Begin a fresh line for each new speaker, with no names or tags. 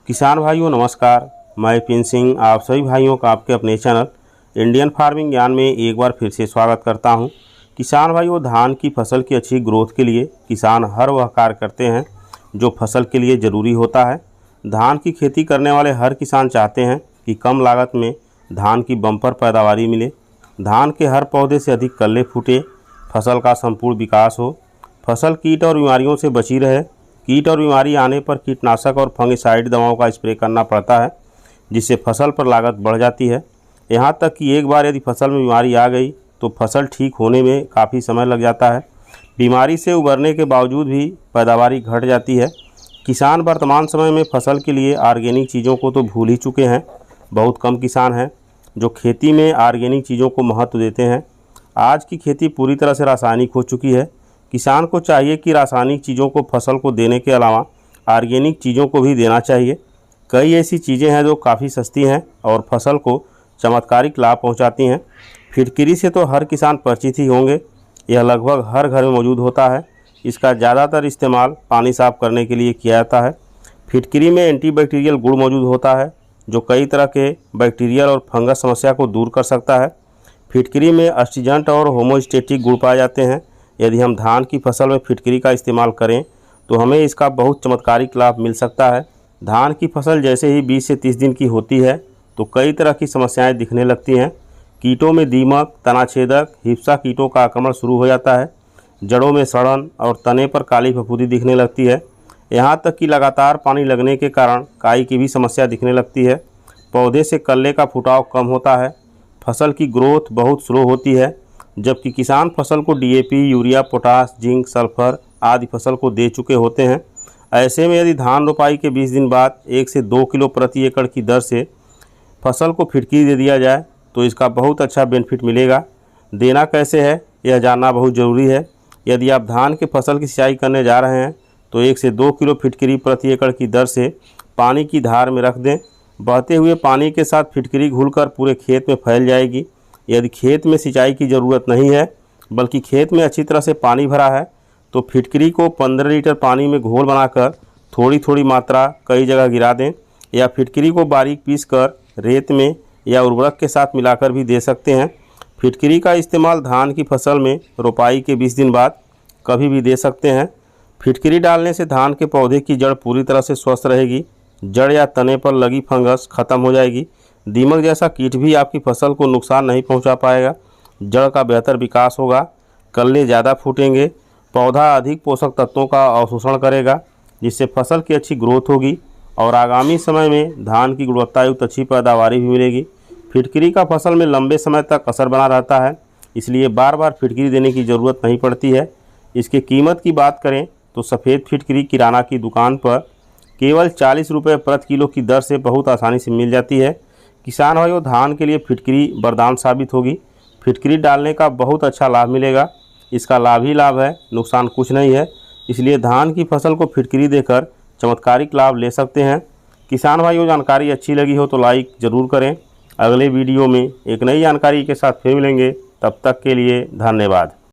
किसान भाइयों नमस्कार, मैं पिन सिंह आप सभी भाइयों का आपके अपने चैनल इंडियन फार्मिंग ज्ञान में एक बार फिर से स्वागत करता हूं। किसान भाइयों, धान की फसल की अच्छी ग्रोथ के लिए किसान हर वह कार्य करते हैं जो फसल के लिए ज़रूरी होता है। धान की खेती करने वाले हर किसान चाहते हैं कि कम लागत में धान की बम्पर पैदावारी मिले, धान के हर पौधे से अधिक कल्ले फूटे, फसल का संपूर्ण विकास हो, फसल कीट और बीमारियों से बची रहे। कीट और बीमारी आने पर कीटनाशक और फंगिसाइड दवाओं का स्प्रे करना पड़ता है, जिससे फसल पर लागत बढ़ जाती है। यहाँ तक कि एक बार यदि फसल में बीमारी आ गई तो फसल ठीक होने में काफ़ी समय लग जाता है। बीमारी से उबरने के बावजूद भी पैदावारी घट जाती है। किसान वर्तमान समय में फसल के लिए ऑर्गेनिक चीज़ों को तो भूल ही चुके हैं। बहुत कम किसान हैं जो खेती में ऑर्गेनिक चीज़ों को महत्व देते हैं। आज की खेती पूरी तरह से रासायनिक हो चुकी है। किसान को चाहिए कि रासायनिक चीज़ों को फसल को देने के अलावा ऑर्गेनिक चीज़ों को भी देना चाहिए। कई ऐसी चीज़ें हैं जो काफ़ी सस्ती हैं और फसल को चमत्कारिक लाभ पहुंचाती हैं। फिटकिरी से तो हर किसान परिचित ही होंगे। यह लगभग हर घर में मौजूद होता है। इसका ज़्यादातर इस्तेमाल पानी साफ़ करने के लिए किया जाता है। फिटकिरी में एंटीबैक्टीरियल गुण मौजूद होता है जो कई तरह के बैक्टीरियल और फंगस समस्या को दूर कर सकता है। फिटकिरी में अस्टिजेंट और होमोस्टेटिक गुण पाए जाते हैं। यदि हम धान की फसल में फिटकिरी का इस्तेमाल करें तो हमें इसका बहुत चमत्कारिक लाभ मिल सकता है। धान की फसल जैसे ही 20 से 30 दिन की होती है तो कई तरह की समस्याएं दिखने लगती हैं। कीटों में दीमक, तनाछेदक, हिप्सा कीटों का आक्रमण शुरू हो जाता है। जड़ों में सड़न और तने पर काली फफूंदी दिखने लगती है। यहाँ तक कि लगातार पानी लगने के कारण काई की भी समस्या दिखने लगती है। पौधे से कल्ले का फुटाव कम होता है। फसल की ग्रोथ बहुत स्लो होती है। जबकि किसान फसल को DAP, urea, potash, zinc, sulphur आदि फसल को दे चुके होते हैं। ऐसे में यदि धान रोपाई के 20 दिन बाद 1 से 2 किलो प्रति एकड़ की दर से फसल को फिटकिरी दे दिया जाए तो इसका बहुत अच्छा बेनिफिट मिलेगा। देना कैसे है यह जानना बहुत ज़रूरी है। यदि आप धान के फसल की सिंचाई करने जा रहे हैं तो 1 से 2 किलो फिटकिरी प्रति एकड़ की दर से पानी की धार में रख दें। बहते हुए पानी के साथ फिटकिरी घुलकर पूरे खेत में फैल जाएगी। यदि खेत में सिंचाई की ज़रूरत नहीं है बल्कि खेत में अच्छी तरह से पानी भरा है तो फिटकिरी को 15 लीटर पानी में घोल बनाकर थोड़ी थोड़ी मात्रा कई जगह गिरा दें, या फिटकिरी को बारीक पीसकर रेत में या उर्वरक के साथ मिलाकर भी दे सकते हैं। फिटकिरी का इस्तेमाल धान की फसल में रोपाई के 20 दिन बाद कभी भी दे सकते हैं। फिटकिरी डालने से धान के पौधे की जड़ पूरी तरह से स्वस्थ रहेगी। जड़ या तने पर लगी फंगस खत्म हो जाएगी। दीमक जैसा कीट भी आपकी फसल को नुकसान नहीं पहुंचा पाएगा। जड़ का बेहतर विकास होगा। कल्ले ज़्यादा फूटेंगे। पौधा अधिक पोषक तत्वों का अवशोषण करेगा, जिससे फसल की अच्छी ग्रोथ होगी और आगामी समय में धान की गुणवत्तायुक्त अच्छी पैदावारी भी मिलेगी। फिटकिरी का फसल में लंबे समय तक असर बना रहता है, इसलिए बार बार फिटकिरी देने की ज़रूरत नहीं पड़ती है। इसकी कीमत की बात करें तो सफ़ेद फिटकिरी किराना की दुकान पर केवल 40 रुपये प्रति किलो की दर से बहुत आसानी से मिल जाती है। किसान भाइयों, धान के लिए फिटकिरी वरदान साबित होगी। फिटकिरी डालने का बहुत अच्छा लाभ मिलेगा। इसका लाभ ही लाभ है, नुकसान कुछ नहीं है। इसलिए धान की फसल को फिटकिरी देकर चमत्कारिक लाभ ले सकते हैं। किसान भाइयों, जानकारी अच्छी लगी हो तो लाइक ज़रूर करें। अगले वीडियो में एक नई जानकारी के साथ फिर मिलेंगे। तब तक के लिए धन्यवाद।